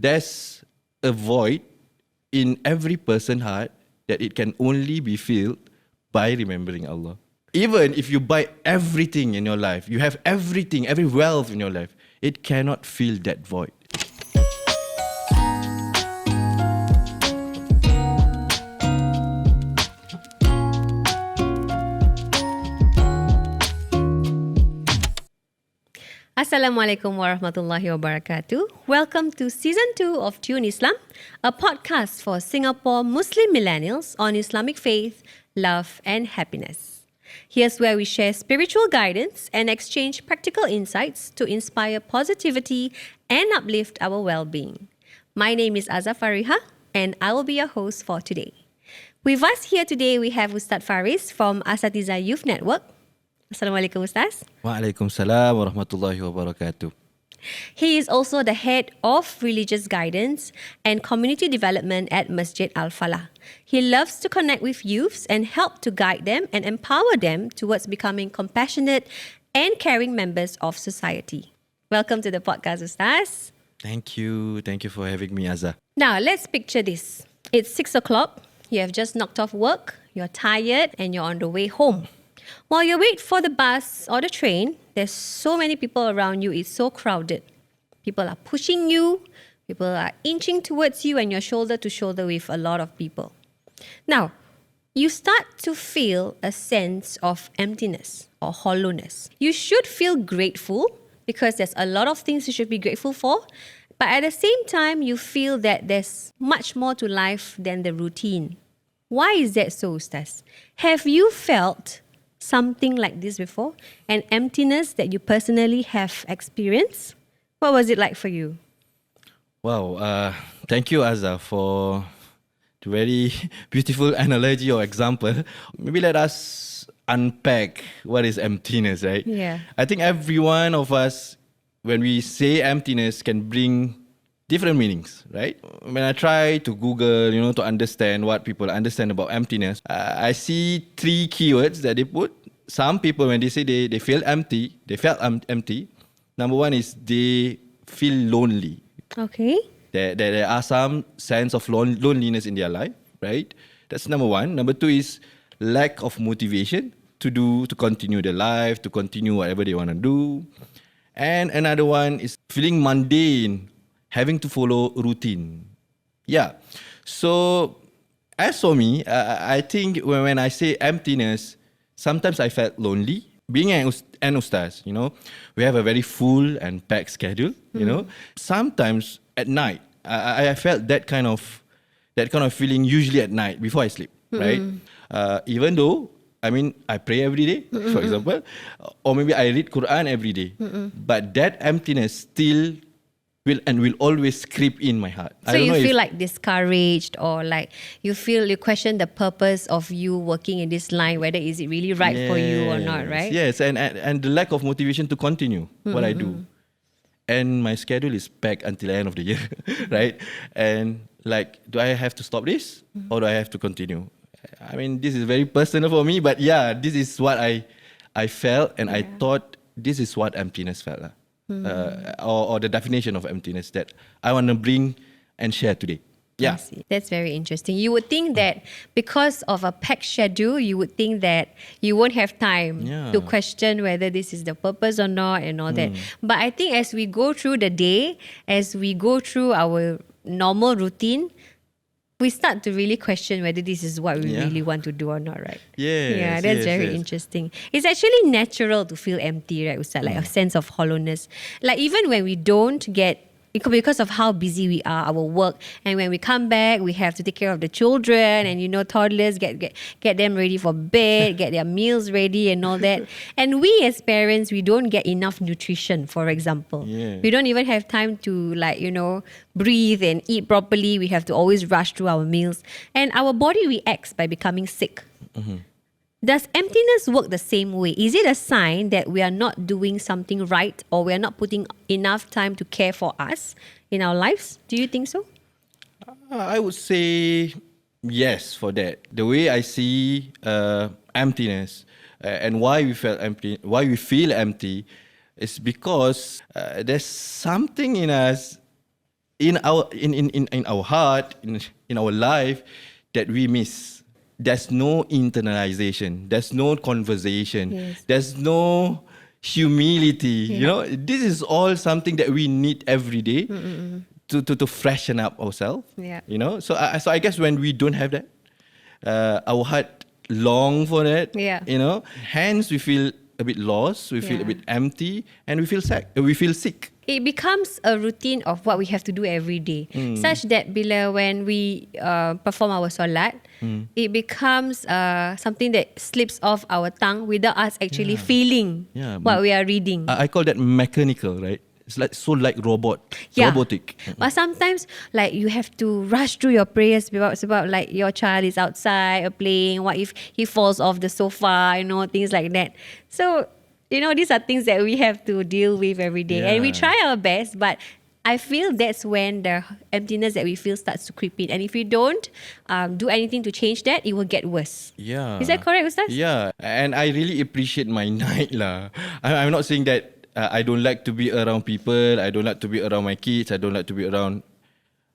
there's a void in every person's heart that it can only be filled by remembering Allah. Even if you buy everything in your life, you have everything, every wealth in your life, it cannot fill that void. Assalamualaikum warahmatullahi wabarakatuh. Welcome to Season 2 of Tune Islam, a podcast for Singapore Muslim millennials on Islamic faith, love and happiness. Here's where we share spiritual guidance and exchange practical insights to inspire positivity and uplift our well-being. My name is Azzah Fariha and I will be your host for today. With us here today, we have Ustaz Faritz from Azzah Youth Network. Assalamualaikum Ustaz. Waalaikumsalam warahmatullahi wabarakatuh. He is also the head of religious guidance and community development at Masjid Al-Falah. He loves to connect with youths and help to guide them and empower them towards becoming compassionate and caring members of society. Welcome to the podcast, Ustaz. Thank you for having me, Azzah. Now, let's picture this. It's 6 o'clock, you have just knocked off work, you're tired and you're on the way home. While you wait for the bus or the train, there's so many people around you, it's so crowded. People are pushing you, people are inching towards you and you're shoulder to shoulder with a lot of people. Now, you start to feel a sense of emptiness or hollowness. You should feel grateful because there's a lot of things you should be grateful for, but at the same time, you feel that there's much more to life than the routine. Why is that so, Ustaz? Have you felt something like this before? An emptiness that you personally have experienced? What was it like for you? Wow, thank you, Azzah, for the very beautiful analogy or example. Maybe let us unpack what is emptiness, right? Yeah. I think every one of us, when we say emptiness, can bring different meanings, right? When I try to Google, to understand what people understand about emptiness, I see three keywords that they put. Some people, when they say they feel empty, they felt empty. Number one is they feel lonely. Okay. There are some sense of loneliness in their life, right? That's number one. Number two is lack of motivation to continue their life, to continue whatever they want to do. And another one is feeling mundane, having to follow routine. Yeah. So, as for me, I think when I say emptiness, sometimes I felt lonely. Being an ustaz, we have a very full and packed schedule, Sometimes at night, I felt that kind of feeling usually at night before I sleep, right? Even though, I pray every day, for example, or maybe I read Quran every day. But that emptiness still will always creep in my heart. So you feel like discouraged or like you question the purpose of you working in this line, whether is it really right for you or not, right? Yes, and the lack of motivation to continue what I do. And my schedule is packed until the end of the year, right? And do I have to stop this or do I have to continue? This is very personal for me, but yeah, this is what I felt and I thought this is what emptiness felt. Or the definition of emptiness that I want to bring and share today. Yeah. That's very interesting. You would think that because of a packed schedule, you would think that you won't have time to question whether this is the purpose or not and all that. But I think as we go through the day, as we go through our normal routine, we start to really question whether this is what we really want to do or not, right? Yes, that's very interesting. It's actually natural to feel empty, right, Ustaz? Like a sense of hollowness. Like even when we don't get, because of how busy we are, our work, and when we come back, we have to take care of the children and toddlers, get them ready for bed, get their meals ready and all that. And we as parents, we don't get enough nutrition, for example. Yeah. We don't even have time to breathe and eat properly. We have to always rush through our meals. And our body reacts by becoming sick. Does emptiness work the same way? Is it a sign that we are not doing something right or we are not putting enough time to care for us in our lives? Do you think so? I would say yes for that. The way I see emptiness and why we feel empty is because there's something in us in our heart, in our life, that we miss. There's no internalization. There's no conversation. Yes. There's no humility. You know, this is all something that we need every day to freshen up ourselves. Yeah. You know, so I guess when we don't have that, our heart long for that. Yeah. You know, hence we feel a bit lost. We feel a bit empty, and we feel sick. It becomes a routine of what we have to do every day, such that when we perform our solat, it becomes something that slips off our tongue without us actually feeling what we are reading. I call that mechanical, right? It's like robotic. But sometimes like you have to rush through your prayers about like your child is outside or playing. What if he falls off the sofa? You know, things like that. So, you know, these are things that we have to deal with every day. And we try our best, but I feel that's when the emptiness that we feel starts to creep in. And if we don't do anything to change that, it will get worse. Yeah. Is that correct, Ustaz? Yeah. And I really appreciate my night lah. I'm not saying that I don't like to be around people. I don't like to be around my kids. I don't like to be around,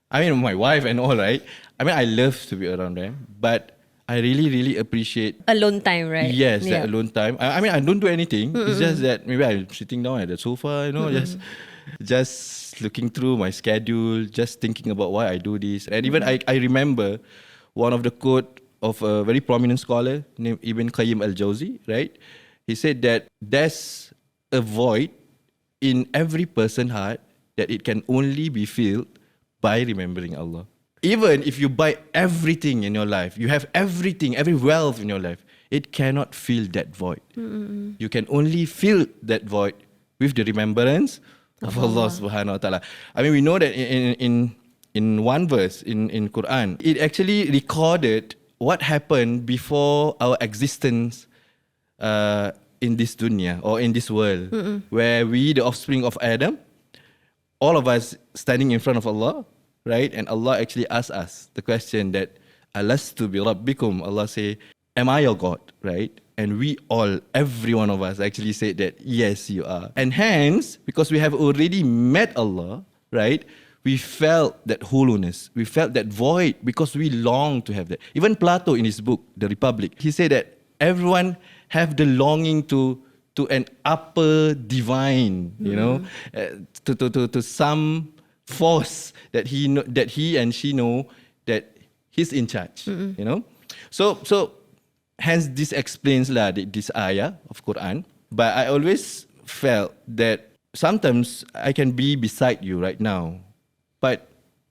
my wife and all, right? I love to be around them. But I really, really appreciate alone time, right? Yes, that alone time. I don't do anything. It's just that maybe I'm sitting down at the sofa, you know, just looking through my schedule, just thinking about why I do this. And even I remember one of the quote of a very prominent scholar named Ibn Qayyim al-Jawzi, right? He said that there's a void in every person's heart that it can only be filled by remembering Allah. Even if you buy everything in your life, you have everything, every wealth in your life, it cannot fill that void. You can only fill that void with the remembrance of Allah subhanahu wa ta'ala. We know that in one verse in Quran, it actually recorded what happened before our existence in this dunya or in this world, where we, the offspring of Adam, all of us standing in front of Allah, right? And Allah actually asked us the question that, Alastu bi rabbikum? Allah say, am I your God, right? And we all, every one of us actually said that, yes, you are. And hence, because we have already met Allah, right? We felt that hollowness. We felt that void because we long to have that. Even Plato in his book, The Republic, he said that everyone have the longing to an upper divine, you know, to some force that he and she know that he's in charge, you know. So hence this explains this ayah of Quran. But I always felt that sometimes I can be beside you right now, but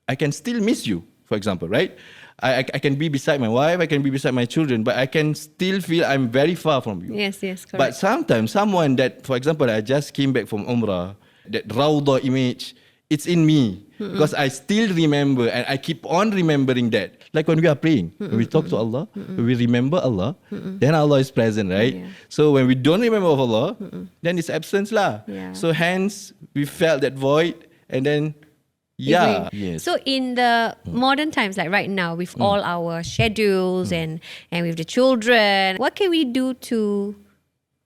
I can still miss you, for example, right? I can be beside my wife, I can be beside my children, but I can still feel I'm very far from you. Yes, correct. But sometimes someone that, for example, I just came back from Umrah, that Rawdah image, it's in me because I still remember and I keep on remembering that. Like when we are praying, when we talk to Allah, when we remember Allah, then Allah is present, right? Yeah. So when we don't remember of Allah, then it's absence lah. Yeah. So hence we felt that void, and then yeah. Yes. So in the modern times, like right now, with all our schedules and with the children, what can we do to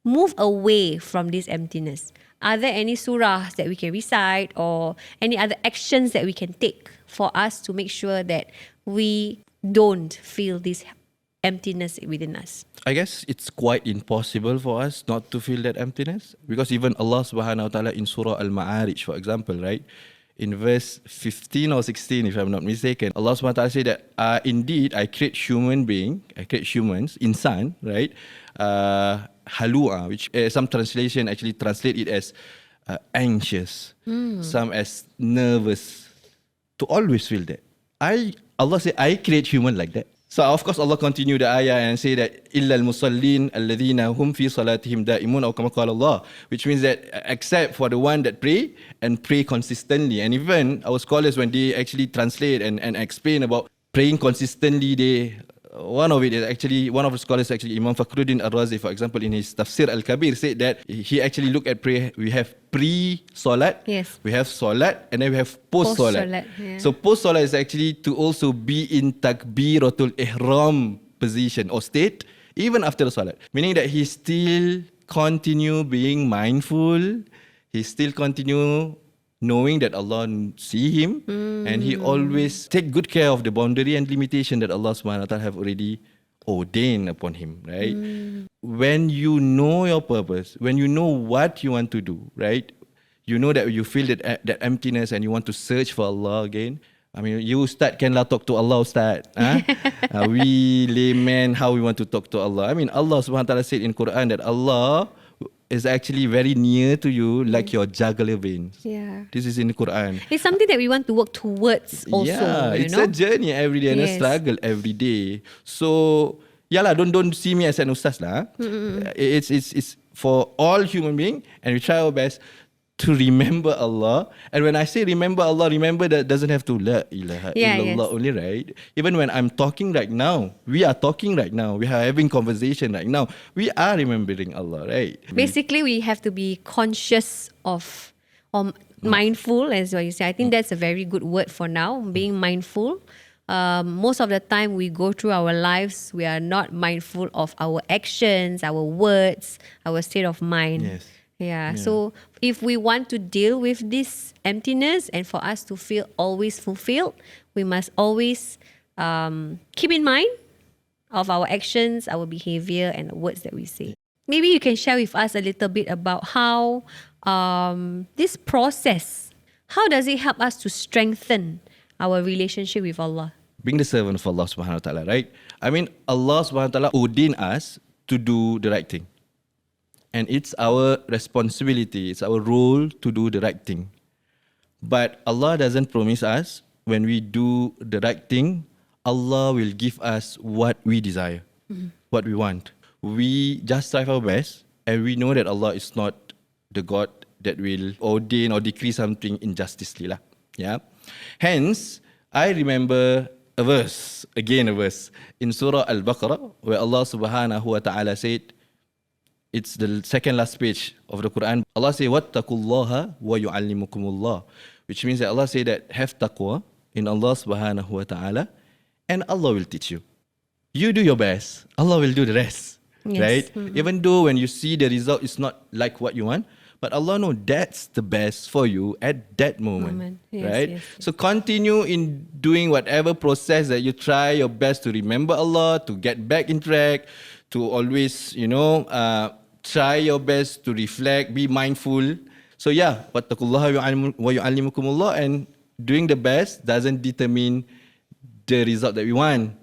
move away from this emptiness? Are there any surahs that we can recite or any other actions that we can take for us to make sure that we don't feel this emptiness within us? I guess it's quite impossible for us not to feel that emptiness, because even Allah subhanahu wa ta'ala in Surah Al-Ma'arij, for example, right? In verse 15 or 16, if I'm not mistaken, Allah subhanahu wa ta'ala said that indeed I create humans, insan, right? Halua, which some translation actually translate it as anxious, some as nervous, to always feel that. Allah said, I create human like that. So of course Allah continue the ayah and say that illa al-musallin alladhina hum fi salatihim da'imun, or kama qala Allah, which means that except for the one that pray and pray consistently. And even our scholars, when they actually translate and explain about praying consistently, one of the scholars, Imam Fakhruddin Ar-Razi, for example, in his Tafsir Al-Kabir, said that he actually looked at prayer. We have pre-solat, yes, we have solat, and then we have post-solat. Yeah. So post-solat is actually to also be in takbiratul ihram position or state, even after the solat. Meaning that he still continue being mindful, he still continue knowing that Allah see him and he always take good care of the boundary and limitation that Allah subhanahu wa ta'ala have already ordained upon him, right? When you know your purpose, when you know what you want to do, right? You know that you feel that emptiness and you want to search for Allah again. I mean, you Ustaz can lah talk to Allah, Ustaz. We laymen, how we want to talk to Allah. I mean, Allah subhanahu wa ta'ala said in Quran that Allah is actually very near to you like your jugular veins. Yeah. This is in the Quran. It's something that we want to work towards also. Yeah, you it's know? a journey every day and a struggle every day. So, don't see me as an ustaz lah. It's for all human beings, and we try our best to remember Allah. And when I say remember Allah, remember that doesn't have to la ilaha illallah only, right? Even when I'm talking right now, we are talking right now, we are having conversation right now, we are remembering Allah, right? Basically, we have to be conscious of, or mindful, as what you say. I think that's a very good word for now, being mindful. Most of the time we go through our lives, we are not mindful of our actions, our words, our state of mind. Yes. Yeah. So if we want to deal with this emptiness and for us to feel always fulfilled, we must always keep in mind of our actions, our behavior, and the words that we say. Maybe you can share with us a little bit about how this process, how does it help us to strengthen our relationship with Allah? Being the servant of Allah subhanahu wa ta'ala, right? I mean, Allah subhanahu wa ta'ala ordained us to do the right thing. And it's our responsibility, it's our role to do the right thing. But Allah doesn't promise us when we do the right thing, Allah will give us what we desire, what we want. We just strive our best, and we know that Allah is not the God that will ordain or decree something injusticely lah. Yeah. Hence, I remember a verse in Surah Al-Baqarah where Allah subhanahu wa ta'ala said, it's the second last page of the Quran. Allah say, "Wattaqullaha wa yu'allimukumullah," which means that Allah say that have taqwa in Allah subhanahu wa ta'ala, and Allah will teach you. You do your best, Allah will do the rest, right? Even though when you see the result is not like what you want, but Allah know that's the best for you at that moment. Right? So continue in doing whatever process that you try your best to remember Allah, to get back in track, to always, try your best to reflect, be mindful. So wattaqullaha wa yu'allimukumullah, and doing the best doesn't determine the result that we want,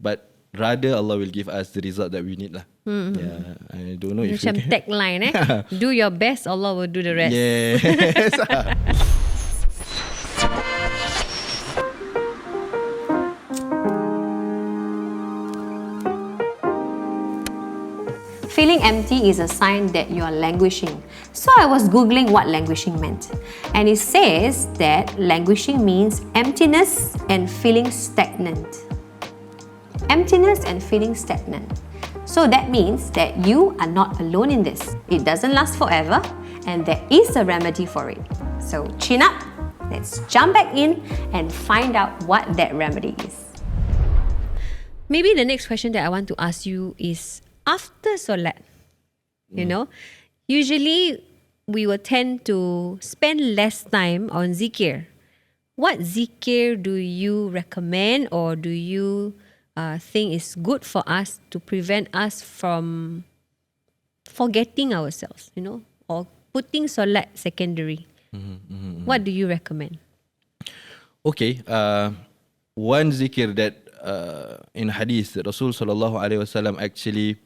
but rather Allah will give us the result that we need lah. Yeah, I don't know if macam tagline do your best, Allah will do the rest. Yes. Feeling empty is a sign that you are languishing. So I was Googling what languishing meant. And it says that languishing means emptiness and feeling stagnant. Emptiness and feeling stagnant. So that means that you are not alone in this. It doesn't last forever, and there is a remedy for it. So chin up, let's jump back in and find out what that remedy is. Maybe the next question that I want to ask you is, after solat, usually we will tend to spend less time on zikir. What zikir do you recommend, or do you think is good for us to prevent us from forgetting ourselves, or putting solat secondary? What do you recommend? Okay, one zikir that in hadith that Rasul sallallahu alaihi wasallam actually,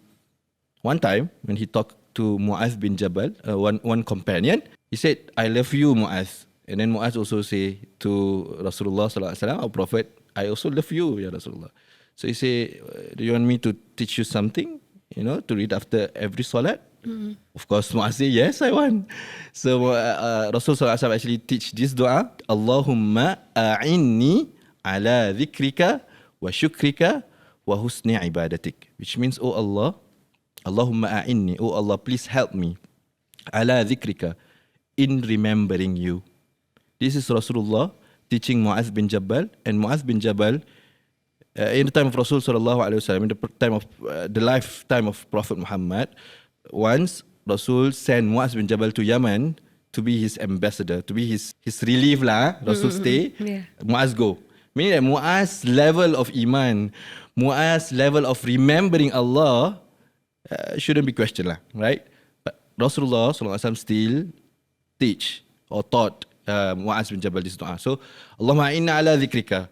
one time when he talked to Mu'adh bin Jabal, one companion, he said, "I love you, Mu'adh." And then Mu'adh also say to Rasulullah sallallahu alaihi wasallam, "Our Prophet, I also love you, ya Rasulullah." So he say, "Do you want me to teach you something, to read after every solat?" Of course, Mu'adh say, "Yes, I want." So Rasul sallallahu alaihi wasallam actually teach this dua, "Allahumma a'inni ala dhikrika wa syukrika wa husni ibadatik," which means, "Oh Allah, Allahumma a'inni, oh Allah, please help me, ala dhikrika, in remembering you." This is Rasulullah teaching Mu'adh bin Jabal, and Mu'adh bin Jabal, in the time of Rasul sallallahu alaihi wasallam, in the time of the lifetime of Prophet Muhammad, once Rasul sent Mu'adh bin Jabal to Yemen to be his ambassador, to be his relief lah. Rasul stay, Muaz go. Meaning that Muaz level of iman, Muaz level of remembering Allah shouldn't be questioned lah, right? But Rasulullah SAW still teach or taught Muaz bin Jabal this dua. So, Allahumma inna ala zikrika.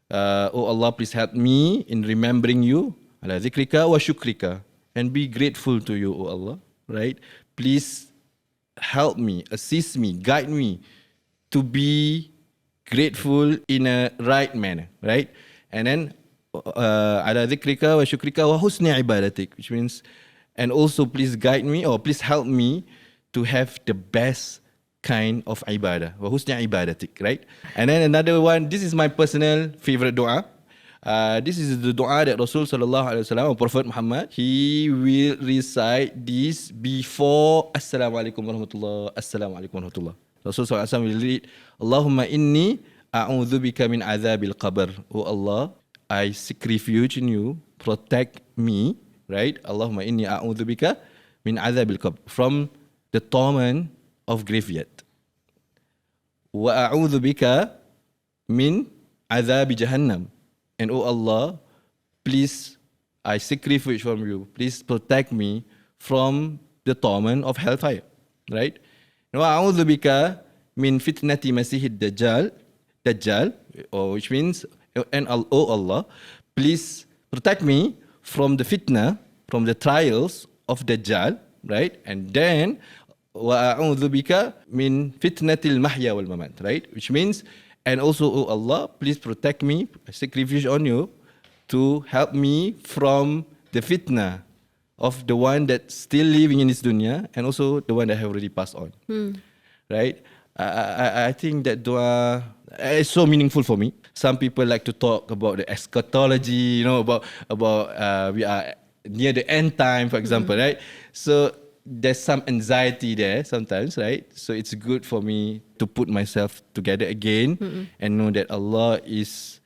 Oh Allah, please help me in remembering you. Ala zikrika wa syukrika. And be grateful to you, oh Allah, right? Please help me, assist me, guide me to be grateful in a right manner, right? And then ala dhikrika wa syukrika wa husni ibadatik, which means, and also please guide me or please help me to have the best kind of ibadah, wa husni ibadatik, right? And then another one, this is my personal favorite dua. This is the dua that Rasul sallallahu alaihi wasallam, Prophet Muhammad, he will recite this before Assalamualaikum warahmatullah, Assalamualaikum warahmatullah. Rasul sallallahu alaihi wasallam will read, Allahumma inni a'udzubika min azabil qabr. Oh Allah, I seek refuge in you, protect me, right? Allahumma inni a'udzubika min azabil qabr, from the torment of graveyard. Wa a'udzubika min azabi jahannam. And oh Allah, please, I seek refuge from you. Please protect me from the torment of hellfire, right? Wa a'udzu bika min fitnati masihid dajjal, or which means, and oh Allah, please protect me from the fitna, from the trials of Dajjal, right? And then wa a'udzu bika min fitnatil mahya wal mamat, right? Which means, and also, oh Allah, please protect me, I seek refuge on you to help me from the fitna of the one that's still living in this dunya and also the one that have already passed on. Right? I think that dua is so meaningful for me. Some people like to talk about the eschatology, about we are near the end time, for example, right? So there's some anxiety there sometimes, right? So it's good for me to put myself together again and know that Allah is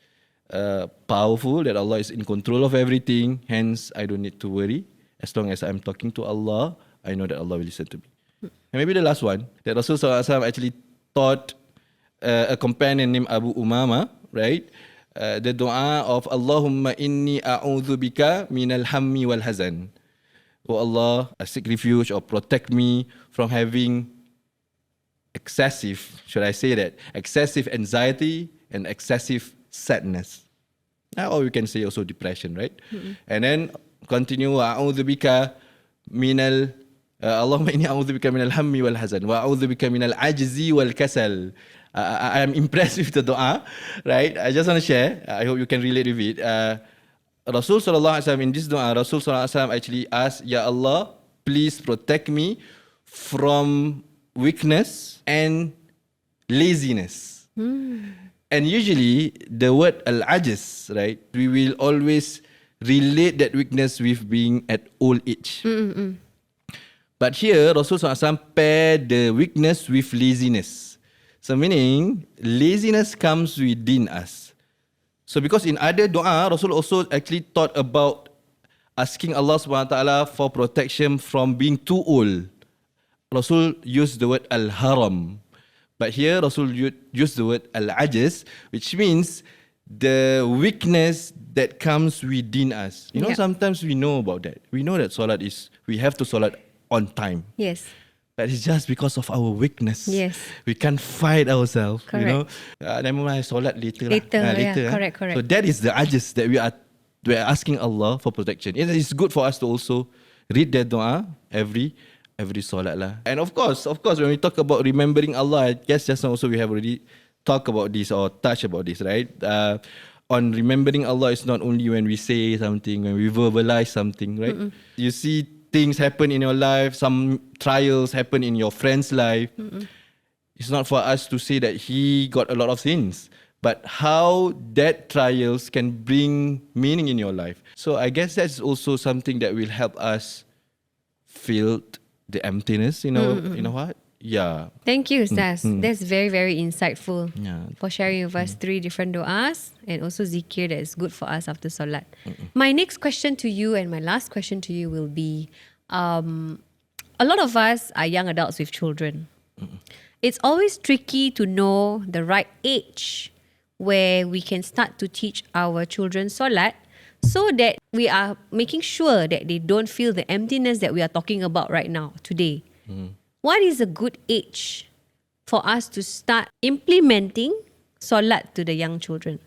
powerful, that Allah is in control of everything. Hence, I don't need to worry. As long as I'm talking to Allah, I know that Allah will listen to me. And maybe the last one, that Rasulullah SAW actually taught a companion named Abu Umama, right? The dua of Allahumma inni a'udhu bika minal hammi wal hazan. Oh Allah, I seek refuge or protect me from having excessive, should I say that, excessive anxiety and excessive sadness. Or we can say also depression, right? And then continue, a'udhu bika minal Allahumma inni a'udhu bika minal hammi wal hazan wa a'udhu bika minal ajzi wal kasal. I am impressed with the dua, right? I just want to share. I hope you can relate with it. Rasul sallallahu alaihi wasallam, in this dua, Rasul sallallahu alaihi wasallam actually asked, Ya Allah, please protect me from weakness and laziness. And usually the word al-ajz, right? We will always relate that weakness with being at old age. But here, Rasul SAW paired the weakness with laziness. So meaning, laziness comes within us. So because in other dua, Rasul also actually taught about asking Allah SWT for protection from being too old. Rasul used the word al-haram. But here, Rasul used the word al-ajz, which means the weakness that comes within us. You know, sometimes we know about that. We know that salat we have to salat on time. Yes. But it's just because of our weakness. Yes. We can't fight ourselves. Correct. Never mind, salat later. Later. Correct. So that is the ajz that we are asking Allah for protection. It's good for us to also read that dua every salat lah. And of course, when we talk about remembering Allah, I guess just now also we have already talked about this or touched about this, right? On remembering Allah is not only when we say something, when we verbalize something, right? You see things happen in your life, some trials happen in your friend's life. It's not for us to say that he got a lot of sins, but how that trials can bring meaning in your life. So I guess that's also something that will help us feel the emptiness, you know what? Yeah. Thank you, Ustaz. That's very, very insightful for sharing with us 3 different du'as and also zikir that is good for us after salat. My next question to you and my last question to you will be, a lot of us are young adults with children. It's always tricky to know the right age where we can start to teach our children solat so that we are making sure that they don't feel the emptiness that we are talking about right now, today. What is a good age for us to start implementing solat to the young children?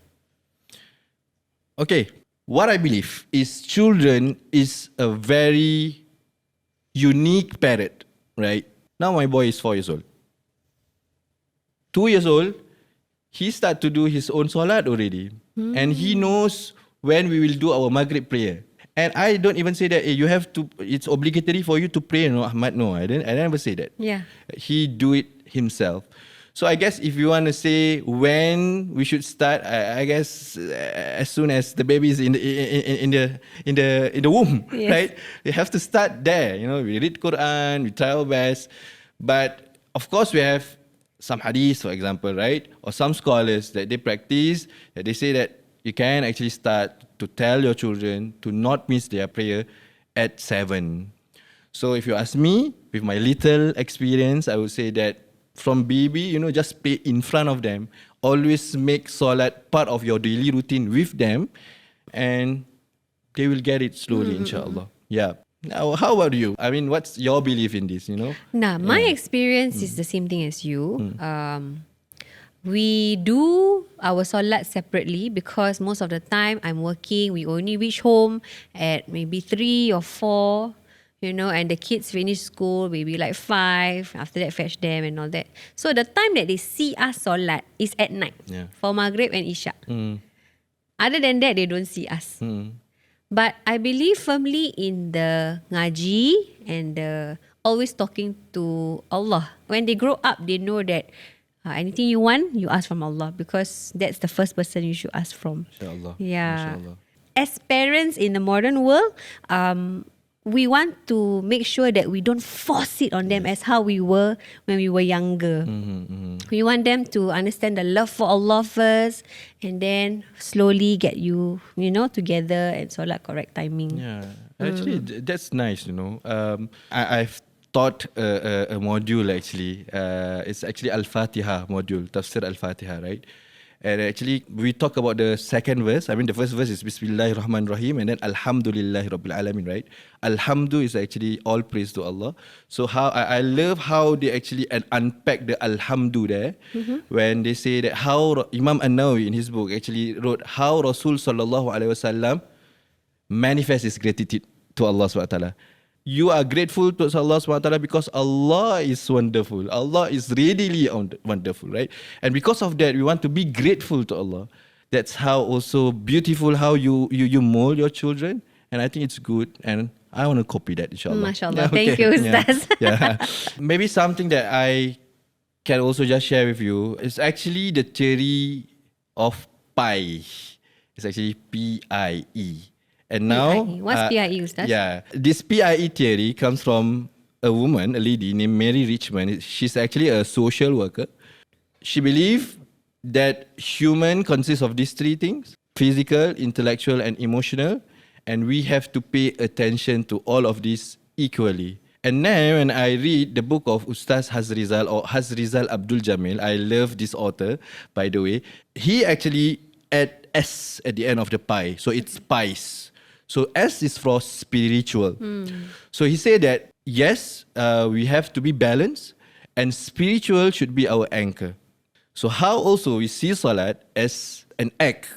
Okay, what I believe is children is a very unique parrot, right? Now my boy is 4 years old. 2 years old, he start to do his own solat already. And he knows when we will do our Maghrib prayer. And I don't even say that you have to, it's obligatory for you to pray, no, Ahmad. No, I never say that. Yeah. He do it himself. So I guess if you want to say when we should start, I guess as soon as the baby is in the womb, Yes. right? We have to start there. You know, we read Quran, we try our best, but of course we have some hadith, for example, right? Or some scholars that they practice that they say that you can actually start to tell your children to not miss their prayer at 7. So if you ask me, with my little experience, I would say that from baby, you know, just play in front of them. Always make solat part of your daily routine with them, and they will get it slowly, inshallah. Yeah. Now, how about you? I mean, what's your belief in this, you know? Nah, my experience is the same thing as you. We do our solat separately because most of the time I'm working. We only reach home at maybe 3 or 4, you know, and the kids finish school maybe like 5. After that, fetch them and all that. So the time that they see us solat is at night for Maghrib and Isha. Other than that, they don't see us. But I believe firmly in the ngaji and the always talking to Allah. When they grow up, they know that anything you want, you ask from Allah, because that's the first person you should ask from. Inshallah. Yeah. Inshallah. As parents in the modern world, we want to make sure that we don't force it on them as how we were when we were younger. We want them to understand the love for Allah first, and then slowly get you know, together and solat correct timing. Yeah, actually, that's nice, you know. I've taught a module actually. It's actually Al-Fatiha module, Tafsir Al-Fatiha, right? And actually, we talk about the second verse. I mean, the first verse is Bismillahirrahmanirrahim, and then Alhamdulillahi Rabbil Alamin, right? Alhamdu is actually all praise to Allah. So how I love how they actually unpack the Alhamdu there, when they say that how Imam An-Nawawi in his book actually wrote how Rasul Sallallahu Alaihi Wasallam manifests his gratitude to Allah Subhanahu Wa Taala. You are grateful to Allah Subhanahu Wa Taala because Allah is wonderful. Allah is really wonderful, right? And because of that, we want to be grateful to Allah. That's how also beautiful how you mold your children. And I think it's good. And I want to copy that, inshallah. MashaAllah. Thank you, Ustaz. Yeah. Maybe something that I can also just share with you is actually the theory of pi. It's actually PIE. And now, What's PIE, Ustaz? Yeah, this PIE theory comes from a woman, a lady named Mary Richmond. She's actually a social worker. She believes that human consists of these 3 things: physical, intellectual, and emotional. And we have to pay attention to all of these equally. And then when I read the book of Ustaz Hazrizal or Hazrizal Abdul Jamil, I love this author, by the way. He actually add S at the end of the pi. So it's pies. So S is for spiritual. So he said that, yes, we have to be balanced, and spiritual should be our anchor. So how also we see salat as an act,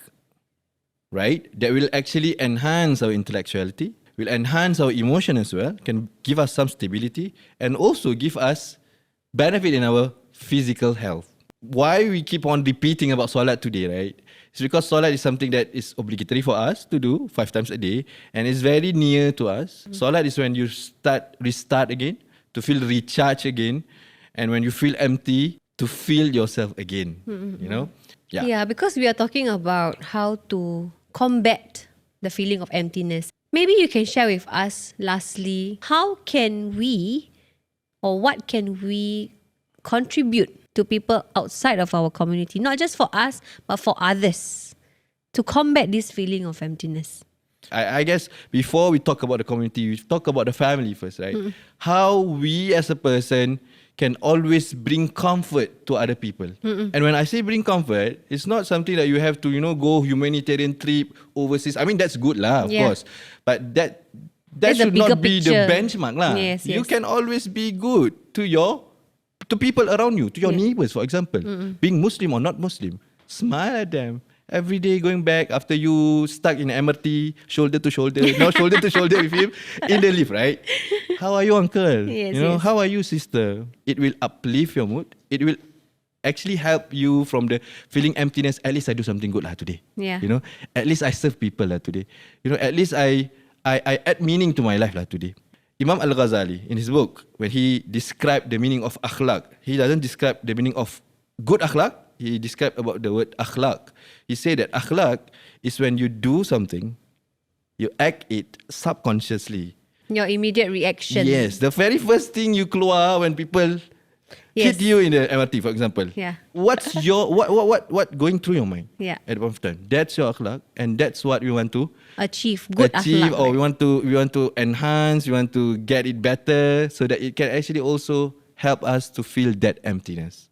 right, that will actually enhance our intellectuality, will enhance our emotion as well, can give us some stability, and also give us benefit in our physical health. Why we keep on repeating about salat today, right? It's because salat is something that is obligatory for us to do 5 times a day, and it's very near to us. Salat is when you restart again, to feel recharged again, and when you feel empty, to feel yourself again. You know? Yeah, because we are talking about how to combat the feeling of emptiness. Maybe you can share with us, lastly, how can we, or what can we contribute to people outside of our community, not just for us, but for others, to combat this feeling of emptiness? I guess before we talk about the community, we talk about the family first, right? How we as a person can always bring comfort to other people. And when I say bring comfort, it's not something that you have to, go humanitarian trip overseas. I mean, that's good lah, of course. But that That's should the bigger not be picture. the benchmark lah. Yes, You yes. can always be good to people around you, to your neighbors, for example. Being Muslim or not Muslim, smile at them. Every day going back after you stuck in MRT, shoulder to shoulder, now shoulder to shoulder with him in the lift, right? How are you, uncle? Yes, yes. How are you, sister? It will uplift your mood. It will actually help you from the feeling emptiness. At least I do something good lah today. Yeah. At least I serve people lah today. At least I add meaning to my life lah today. Imam Al-Ghazali, in his book, when he described the meaning of akhlaq, he doesn't describe the meaning of good akhlaq. He described about the word akhlaq. He said that akhlaq is when you do something, you act it subconsciously. Your immediate reaction. Yes, the very first thing you keluar when people hit you in the MRT, for example. Yeah. What's your what going through your mind? Yeah. At the point of time, that's your akhlaq, and that's what we want to Achieve good achieve, akhlaq. or we want to enhance. We want to get it better so that it can actually also help us to feel that emptiness.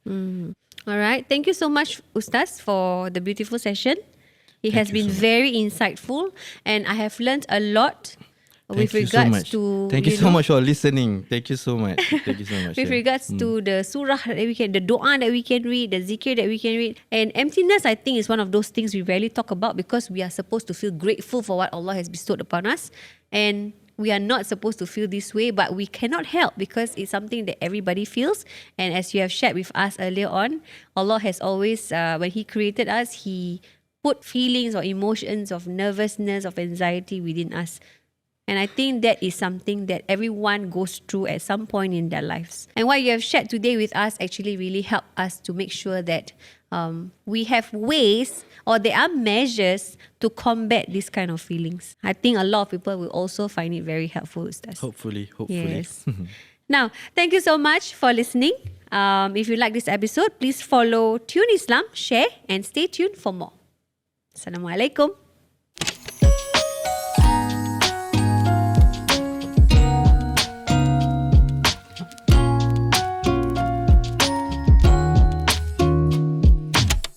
All right. Thank you so much, Ustaz, for the beautiful session. It has you been so much. very insightful, and I have learned a lot with Thank you so regards much. to Thank you so much for listening. Thank you so much. Thank you so much. with yeah. regards to the surah that we can, the dua that we can read, the zikir that we can read. And emptiness, I think, is one of those things we rarely talk about because we are supposed to feel grateful for what Allah has bestowed upon us. And we are not supposed to feel this way, but we cannot help because it's something that everybody feels. And as you have shared with us earlier on, Allah has always, when He created us, He put feelings or emotions of nervousness, of anxiety within us. And I think that is something that everyone goes through at some point in their lives. And what you have shared today with us actually really helped us to make sure that we have ways or there are measures to combat these kind of feelings. I think a lot of people will also find it very helpful, Ustaz. Hopefully. Yes. Now, thank you so much for listening. If you like this episode, please follow Tune Islam, share, and stay tuned for more. Assalamualaikum.